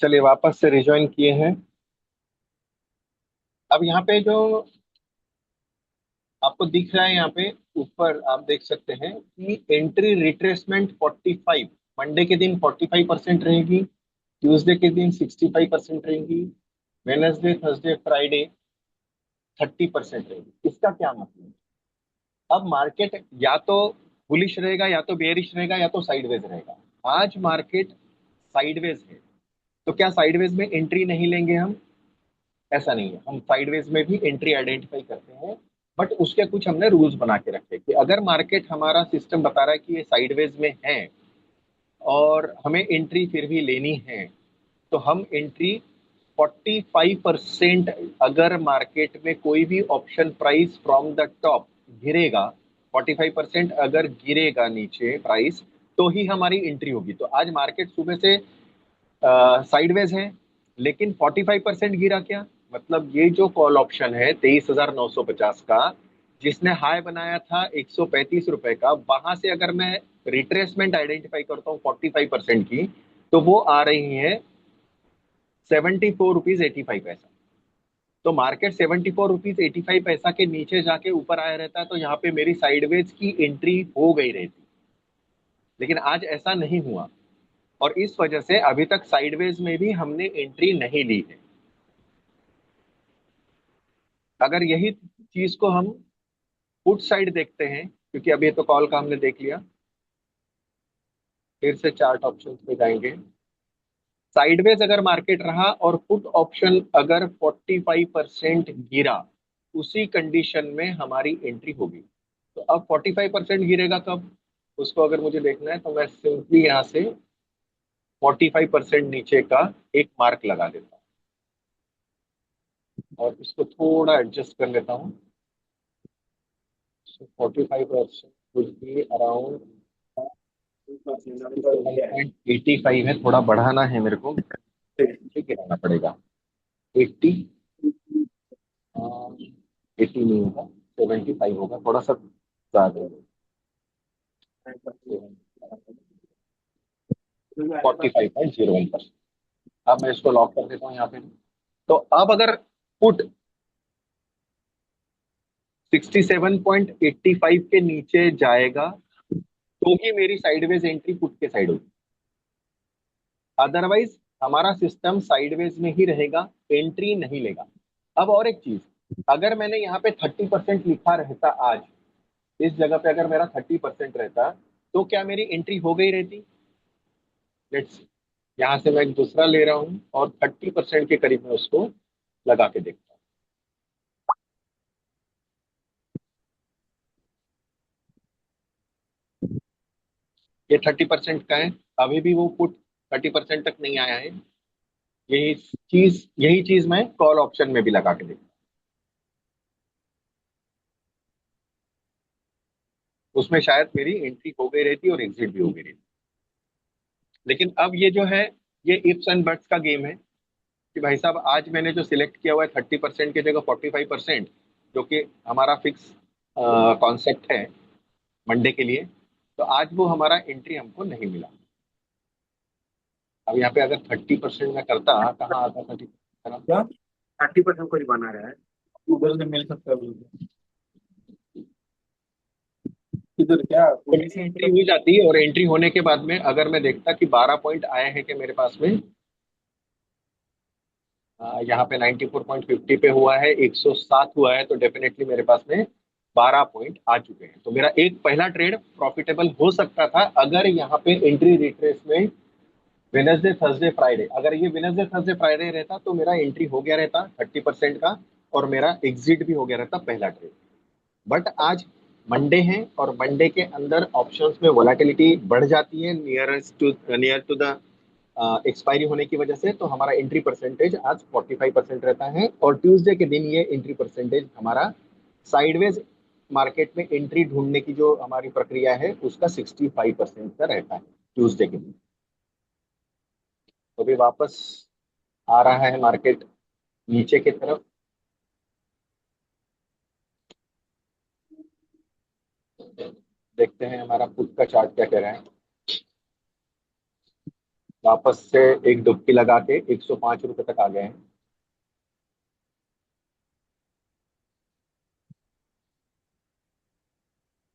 चलिए वापस से रिज्वाइन किए हैं। अब यहाँ पे जो आपको दिख रहा है, यहाँ पे ऊपर आप देख सकते हैं कि एंट्री रिट्रेसमेंट 45 मंडे के दिन 45% रहेगी, ट्यूसडे के दिन 65% रहेगी, वेनसडे थर्सडे फ्राइडे 30% रहेगी। इसका क्या मतलब है? अब मार्केट या तो बुलिश रहेगा, या तो बेयरिश रहेगा, या तो साइडवेज रहेगा। आज मार्केट साइडवेज है, तो क्या साइडवेज में एंट्री नहीं लेंगे हम? ऐसा नहीं है, हम साइडवेज में भी एंट्री आइडेंटिफाई करते हैं। बट उसके कुछ हमने रूल्स बना के रखे कि अगर मार्केट हमारा सिस्टम बता रहा है कि ये साइडवेज में है और हमें एंट्री फिर भी लेनी है, तो हम एंट्री 45%, अगर मार्केट में कोई भी option price from the top गिरेगा, 45% अगर गिरेगा नीचे प्राइस, तो ही हमारी एंट्री होगी। तो आज मार्केट सुबह से साइडवेज है, लेकिन 45% गिरा क्या? मतलब ये जो कॉल ऑप्शन है 23,950 का, जिसने हाई बनाया था 135 रुपए का, वहां से अगर मैं रिट्रेसमेंट आइडेंटिफाई करता हूँ 45% की, तो वो आ रही है 74 रुपीज 85 पैसा। तो मार्केट 74 रुपीज 85 पैसा के नीचे जाके ऊपर आया रहता, तो यहाँ पे मेरी साइडवेज की एंट्री हो गई रहती। लेकिन आज ऐसा नहीं हुआ, और इस वजह से अभी तक साइडवेज में भी हमने एंट्री नहीं ली है। अगर यही चीज को हम पुट साइड देखते हैं, क्योंकि अभी तो कॉल का हमने देख लिया, फिर से चार्ट ऑप्शन पे जाएंगे। साइडवेज अगर मार्केट रहा और पुट ऑप्शन अगर 45% गिरा, उसी कंडीशन में हमारी एंट्री होगी। तो अब 45% गिरेगा कब, उसको अगर मुझे देखना है, तो मैं सिंपली यहाँ से 45% नीचे का एक मार्क लगा देता हूँ और इसको थोड़ा एडजस्ट कर लेता हूँ। 45% would be around 1.85 है, थोड़ा बढ़ाना है मेरे को, ठीक है, रहना पड़ेगा 80। 80 नहीं होगा, 75 होगा, थोड़ा सा ज्यादा, 45.01%। अब मैं इसको लॉक कर देता हूँ यहाँ पे। तो अब अगर पुट 67.85 के नीचे जाएगा, तो ही मेरी साइडवेज एंट्री पुट के साइड होगी। अदरवाइज हमारा सिस्टम साइडवेज में ही रहेगा, एंट्री नहीं लेगा। अब और एक चीज, अगर मैंने यहाँ पे 30% लिखा रहता आज, इस जगह पे अगर मेरा 30% रहता, तो क्या मेरी एंट्री हो गई रहती? लेट्स, यहाँ से मैं एक दूसरा ले रहा हूँ और 30% के करीब में उसको लगा के देखता हूँ। ये 30% का है, अभी भी वो पुट 30% तक नहीं आया है। यही चीज मैं कॉल ऑप्शन में भी लगा के देखता हूँ, उसमें शायद मेरी एंट्री हो गई रहती और एग्जिट भी हो गई रहती। लेकिन अब ये जो है, ये इफ्स एंड बट्स का गेम है कि भाई साहब आज मैंने जो सिलेक्ट किया हुआ है 30% की जगह 45%, जो कि हमारा फिक्स कॉन्सेप्ट है मंडे के लिए, तो आज वो हमारा एंट्री हमको नहीं मिला। अब यहाँ पे अगर 30% में करता, कहाँ आता 30%? क्या 30% को ही बना रहा है। उधर से मिल सकता है बिल्कुल। इधर क्या तो उसी मेरी से एंट्री मतलब। हो जाती, और एंट्री होने के बाद में अगर मैं देखता कि 12 पॉइंट आए हैं कि मेरे पास में, यहाँ पे 94.50 पे हुआ है, 107 हुआ है, तो डेफिनेटली मेरे पास में 12 पॉइंट आ चुके हैं। तो मेरा एक पहला ट्रेड प्रॉफिटेबल हो सकता था अगर यहाँ पे entry retracement Wednesday Thursday Friday, अगर ये वेनसडे थर्सडे फ्राइडे रहता तो मेरा एंट्री हो गया रहता 30% का, और मेरा एग्जिट भी हो गया रहता पहला ट्रेड। बट आज मंडे है, और मंडे के अंदर ऑप्शंस में वोलेटिलिटी बढ़ जाती है नियर टू द एक्सपायरी होने की वजह से, तो हमारा एंट्री परसेंटेज आज 45% रहता है, और ट्यूसडे के दिन ये एंट्री परसेंटेज हमारा साइडवेज मार्केट में एंट्री ढूंढने की जो हमारी प्रक्रिया है उसका 65% का रहता है ट्यूसडे के दिन। तो भी वापस आ रहा है मार्केट नीचे की तरफ। देखते हैं हमारा पुट का चार्ट क्या कह रहा है। वापस से एक डुबकी लगा के 105 रुपए तक आ गए हैं।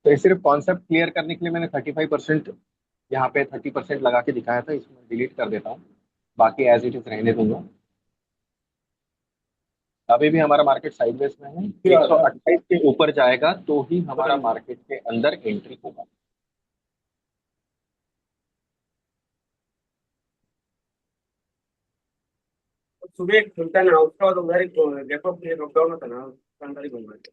तो ये सिर्फ कॉन्सेप्ट क्लियर करने के लिए मैंने 35%, यहाँ पे 30% लगा के दिखाया था, इसमें डिलीट कर देता हूँ, बाकी एज इट इज रहने दूंगा। अभी भी हमारा मार्केट साइडवेज में है, 128 के ऊपर जाएगा तो ही हमारा मार्केट के अंदर एंट्री होगा। सुबह एक खुलता है ना, उसका बाद उधर ही गैप अप लॉकडाउन होता है ना, उसका अंदर ही घूम रहे थे।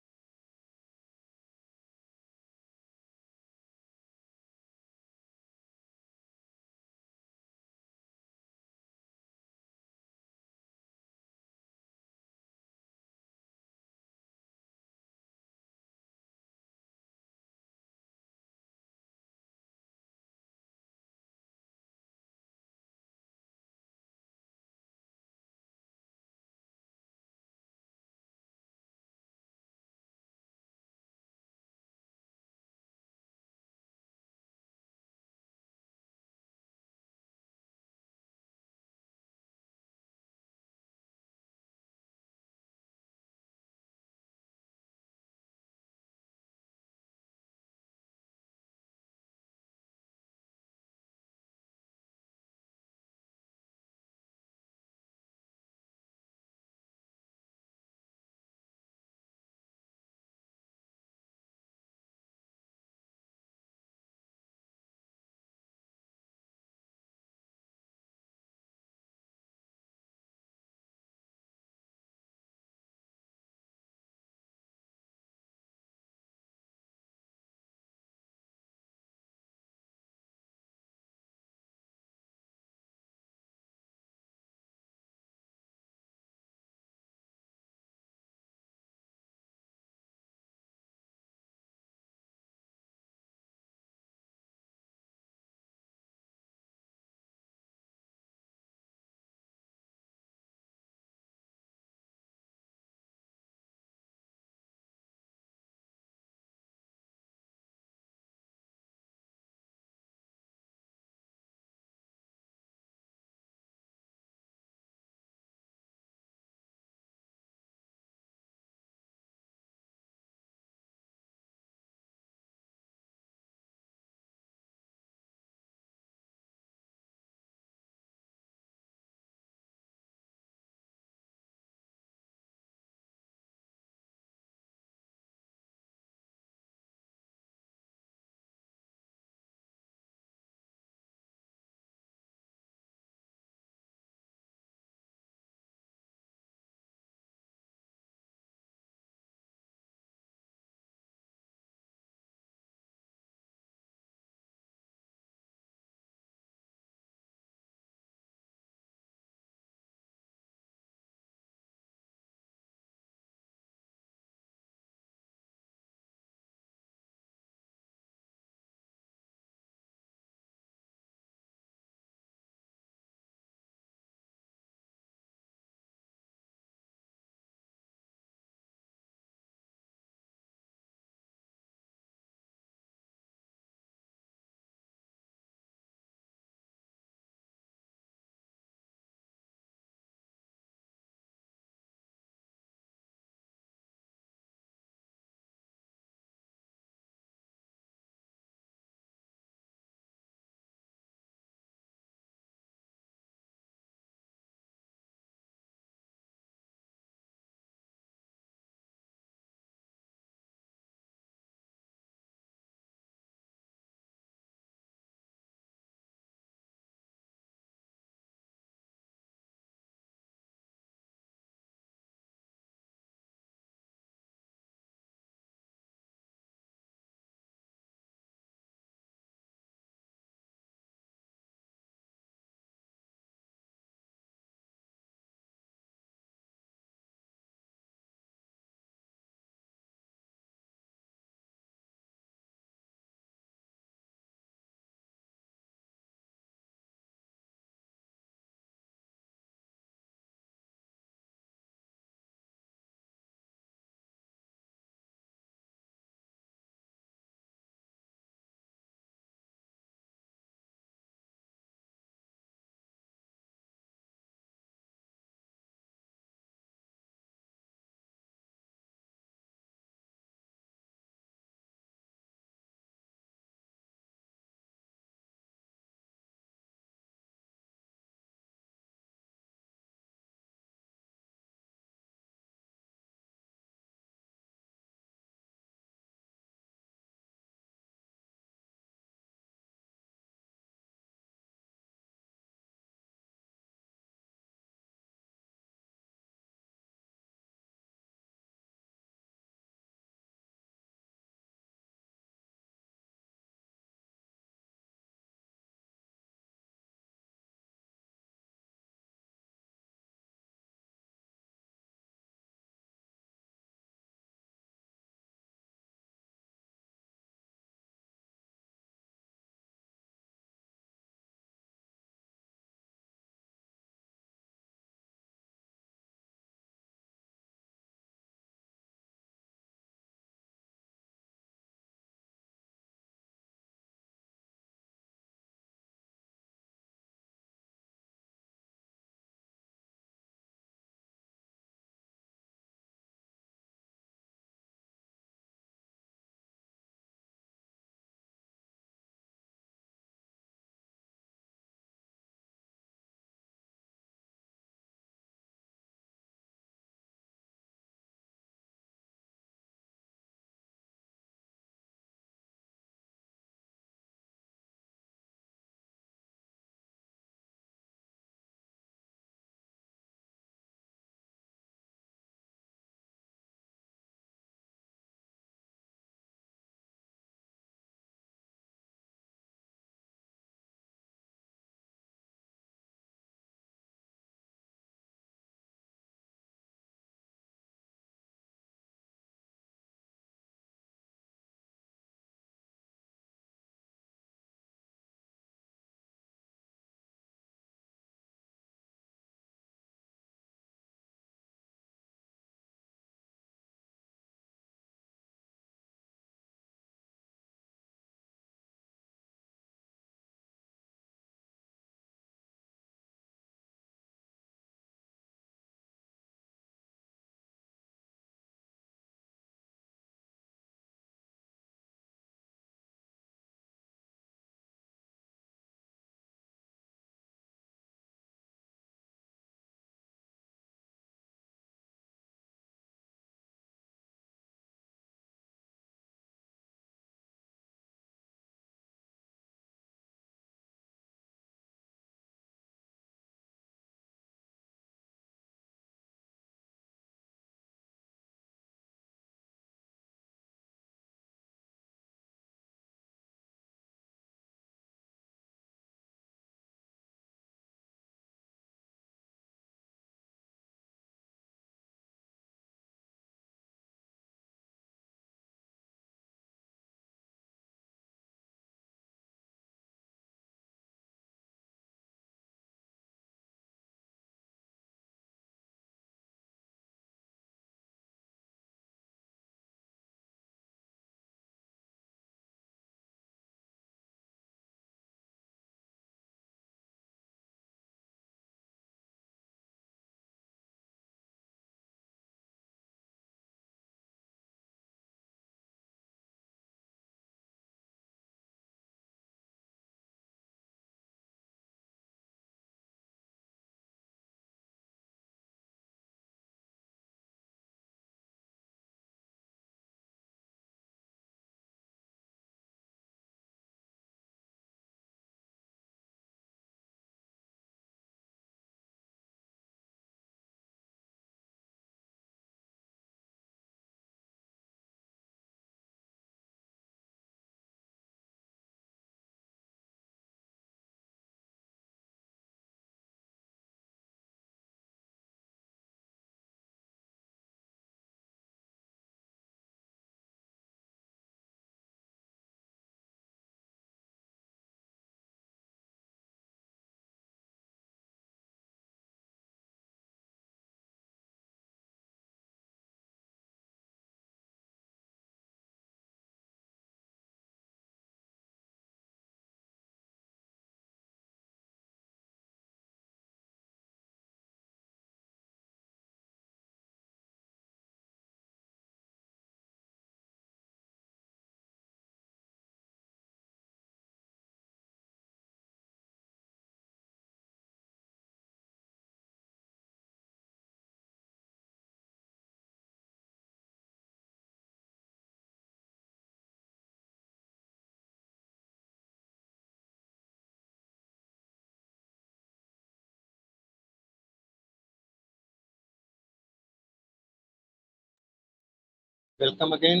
Welcome again.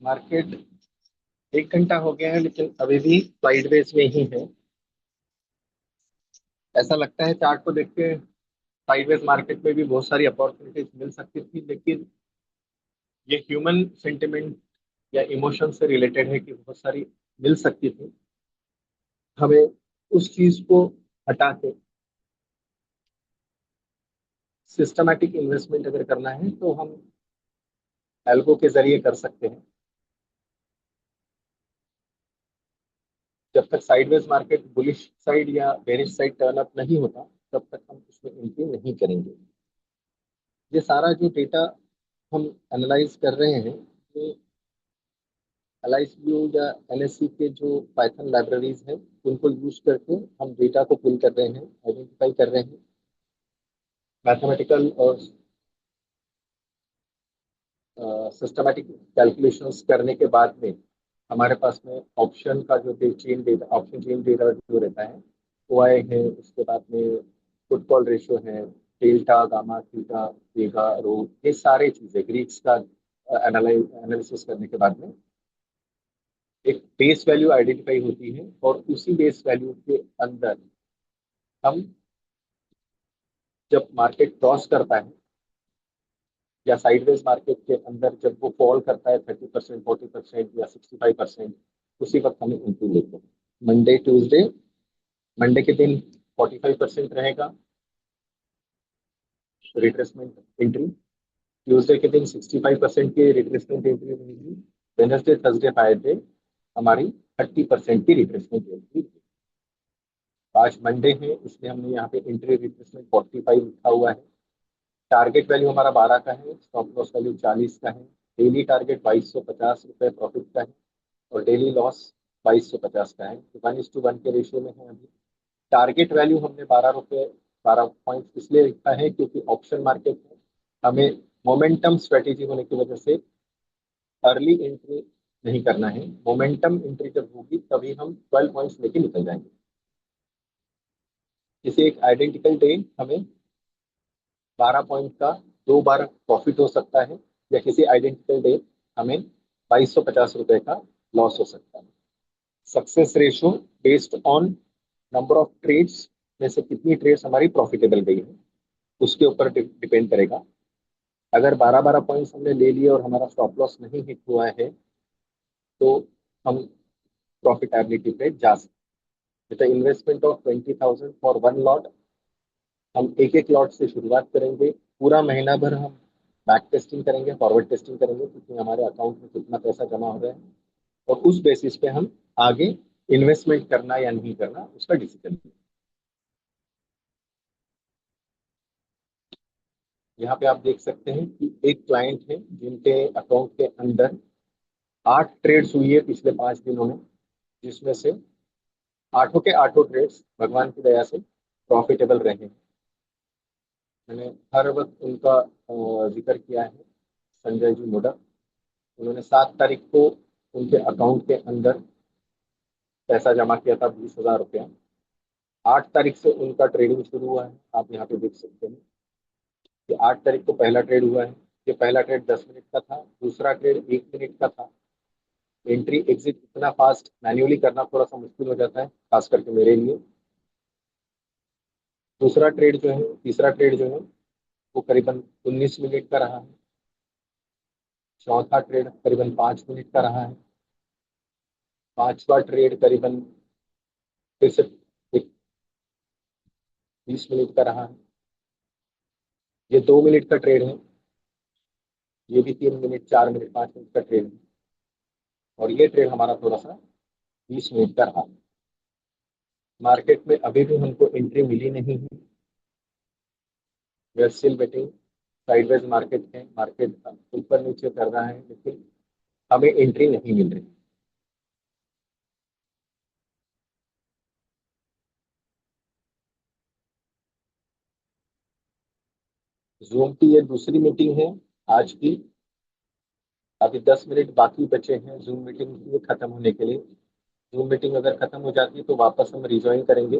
मार्केट 1 घंटा हो गया है लेकिन अभी भी साइडवेज में ही है। ऐसा लगता है चार्ट को देख के साइडवेज मार्केट में भी बहुत सारी अपॉर्चुनिटीज मिल सकती थी, लेकिन ये ह्यूमन सेंटिमेंट या इमोशन से रिलेटेड है कि बहुत सारी मिल सकती थी। हमें उस चीज को हटा के सिस्टमैटिक इन्वेस्टमेंट अगर करना है तो हम एल्गो के जरिए कर सकते हैं। जब तक साइडवेज मार्केट बुलिश साइड या बेरिश साइड टर्न अप नहीं होता, तब तक हम उसमें एंट्री नहीं करेंगे। ये सारा जो डेटा हम एनालाइज कर रहे हैं, ये एलाइस व्यू या एनएससी के जो पाइथन लाइब्रेरीज हैं, उनको यूज करके हम डेटा को पुल कर रहे हैं, आइडेंटिफाई कर रहे हैं। मैथमेटिकल और सिस्टमैटिक कैलकुलेशंस करने के बाद में हमारे पास में ऑप्शन का जो chain data, option chain data जो रहता है, ओ आई है, उसके बाद में फुटबॉल रेशियो है, डेल्टा गामा थीटा वेगा रो, ये सारे चीजें ग्रीक्स का एनालिसिस करने के बाद में एक बेस वैल्यू आइडेंटिफाई होती है, और उसी बेस वैल्यू के अंदर हम, जब मार्केट क्रॉस करता है या साइडवेज मार्केट के अंदर जब वो फॉल करता है 30%, 40% या 65%, उसी वक्त हमें एंट्री लेते हैं। मंडे ट्यूसडे, मंडे के दिन 45% रहेगा रिट्रेसमेंट एंट्री, ट्यूसडे के दिन 65% की रिट्रेसमेंट एंट्री रहेगी, वेडनेसडे थर्सडे फ्राइडे हमारी 30% की रिट्रेसमेंट एंट्री। आज मंडे है इसलिए हमने यहाँ पे एंट्री रिट्रेसमेंट 45 लिखा हुआ है। टारगेट वैल्यू हमारा 12 का है, स्टॉप लॉस वैल्यू 40 का है, डेली टारगेट 2250 रुपये प्रॉफिट का है, और डेली लॉस 2250 का है। तो 1:1 के रेशियो में है अभी। टारगेट वैल्यू हमने 12 रुपये 12 पॉइंट इसलिए लिखा है क्योंकि ऑप्शन मार्केट में हमें मोमेंटम स्ट्रेटेजी होने की वजह से अर्ली एंट्री नहीं करना है। मोमेंटम एंट्री जब होगी तभी हम 12 पॉइंट्स लेके निकल जाएंगे। किसी एक आइडेंटिकल डे हमें 12 पॉइंट का 2 बार प्रॉफिट हो सकता है, या किसी आइडेंटिकल डे हमें 2250 रुपये का लॉस हो सकता है। Success ratio based on number of trades में से कितनी ट्रेड्स हमारी प्रॉफिटेबल गई है, उसके ऊपर डिपेंड करेगा। अगर 12 पॉइंट्स हमने ले लिए और हमारा स्टॉप लॉस नहीं हिट हुआ है, तो हम प्रॉफिटेबिलिटी पे जा सकते हैं। इन्वेस्टमेंट ऑफ 20,000 फॉर 1 लॉट, हम एक एक लॉट से शुरुआत करेंगे। पूरा महीना भर हम बैक टेस्टिंग करेंगे, फॉरवर्ड टेस्टिंग करेंगे, क्योंकि हमारे अकाउंट में कितना पैसा जमा हो रहा है, और उस बेसिस पे हम आगे इन्वेस्टमेंट करना या नहीं करना उसका डिसीजन लेंगे। यहाँ पे आप देख सकते हैं कि एक क्लाइंट है जिनके अकाउंट के अंदर 8 ट्रेड्स हुई है पिछले 5 दिनों में, जिसमें से आठों के आठों ट्रेड्स भगवान की दया से प्रॉफिटेबल रहे हैं। मैंने हर वक्त उनका जिक्र किया है, संजय जी मुडा। उन्होंने 7 तारीख को उनके अकाउंट के अंदर पैसा जमा किया था, 20,000 रुपया। 8 तारीख से उनका ट्रेडिंग शुरू हुआ है, आप यहाँ पे देख सकते हैं कि 8 तारीख को पहला ट्रेड हुआ है। ये पहला ट्रेड 10 मिनट का था, दूसरा ट्रेड 1 मिनट का था। एंट्री एग्जिट इतना फास्ट मैन्युअली करना थोड़ा सा मुश्किल हो जाता है, खास करके मेरे लिए। दूसरा ट्रेड जो है, तीसरा ट्रेड जो है, वो करीबन 19 मिनट का रहा है। चौथा ट्रेड करीबन 5 मिनट का रहा है। पांचवा ट्रेड करीबन फिर से 20 मिनट का रहा है। ये 2 मिनट का ट्रेड है। ये भी 3 मिनट, 4 मिनट, 5 मिनट का ट्रेड है। और ये ट्रेड हमारा थोड़ा सा 20 मिनट का रहा। मार्केट में अभी भी हमको एंट्री मिली नहीं है। We are still waiting. Sideways market है, मार्केट ऊपर नीचे कर रहा है, लेकिन हमें एंट्री नहीं मिल रही। जूम की ये दूसरी मीटिंग है आज की। अभी 10 मिनट बाकी बचे हैं जूम मीटिंग खत्म होने के लिए। जूम मीटिंग अगर खत्म हो जाती है तो वापस हम रिज्वाइन करेंगे।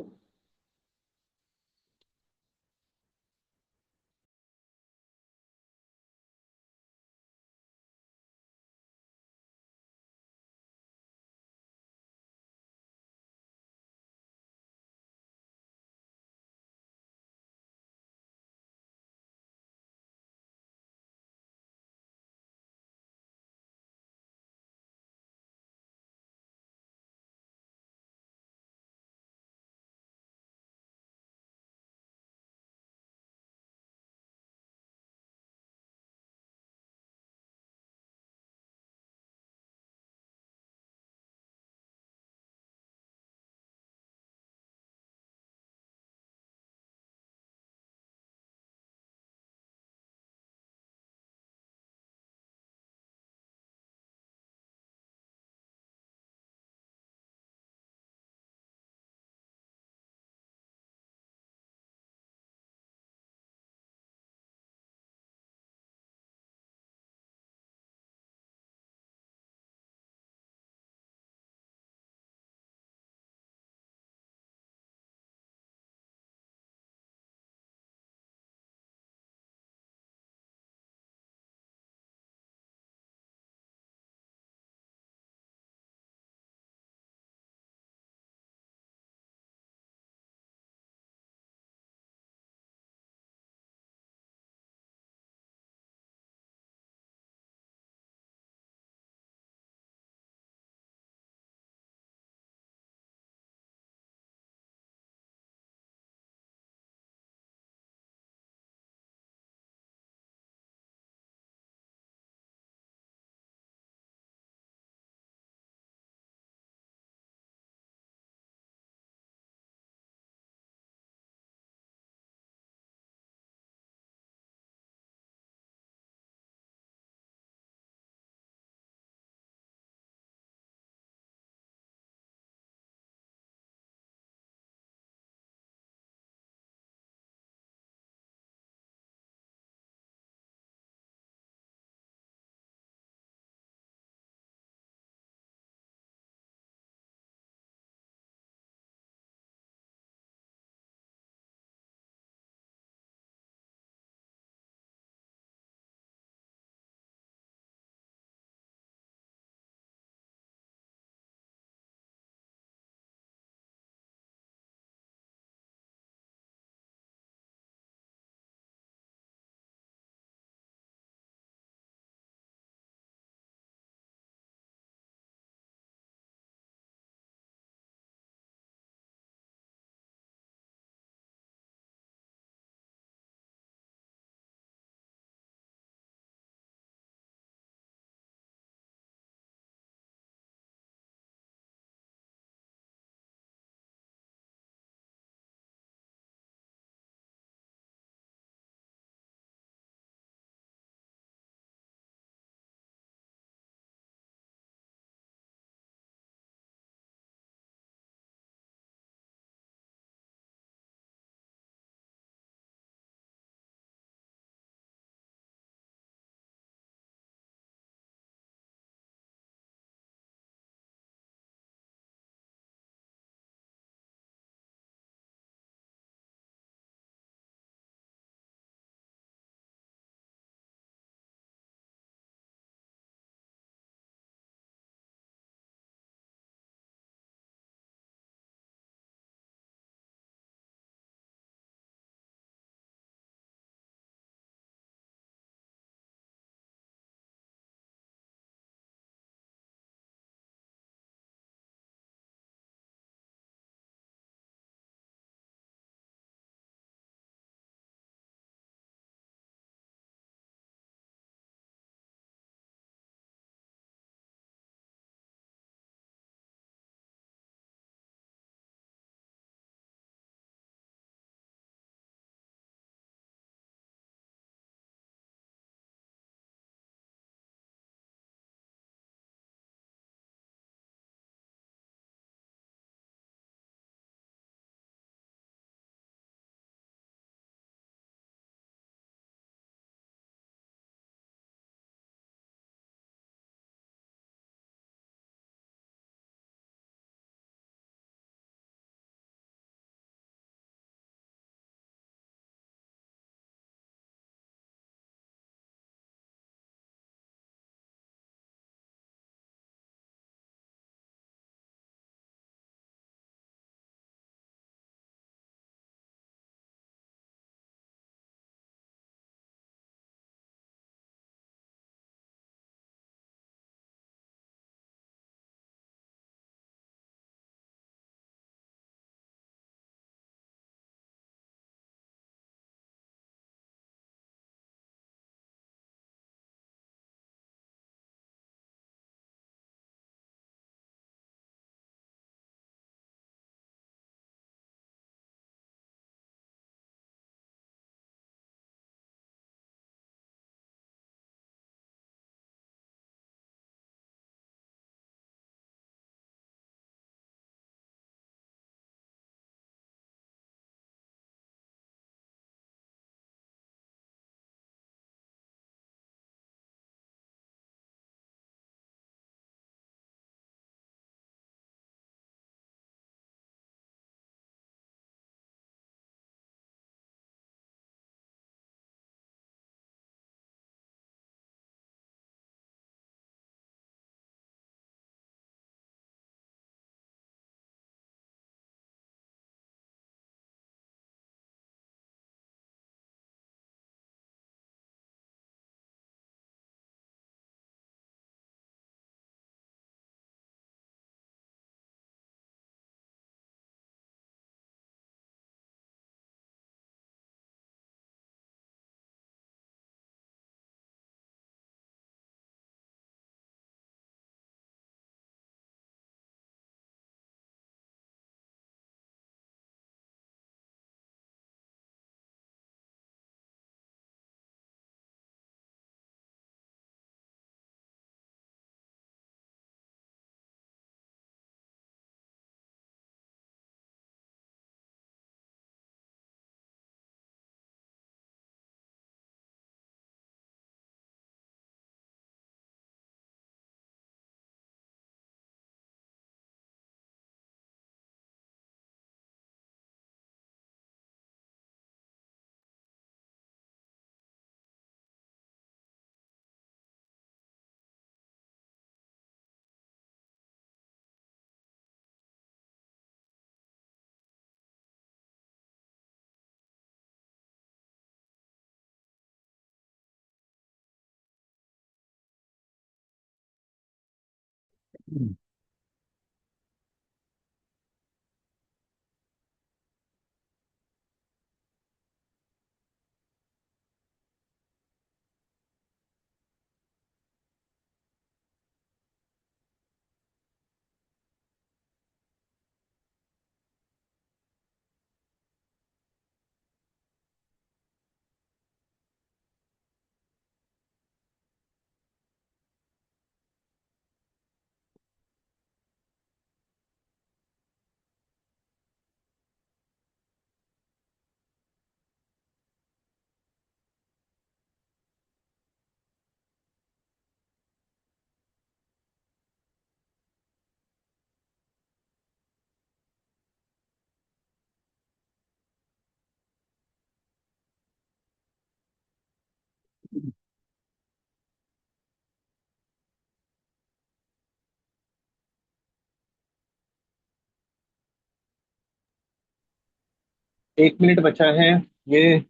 एक मिनट बचा है। ये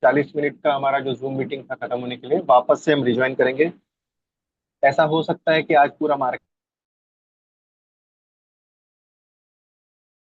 40 मिनट का हमारा जो जूम मीटिंग था खत्म होने के लिए, वापस से हम रिज्वाइन करेंगे। ऐसा हो सकता है कि आज पूरा मार्केट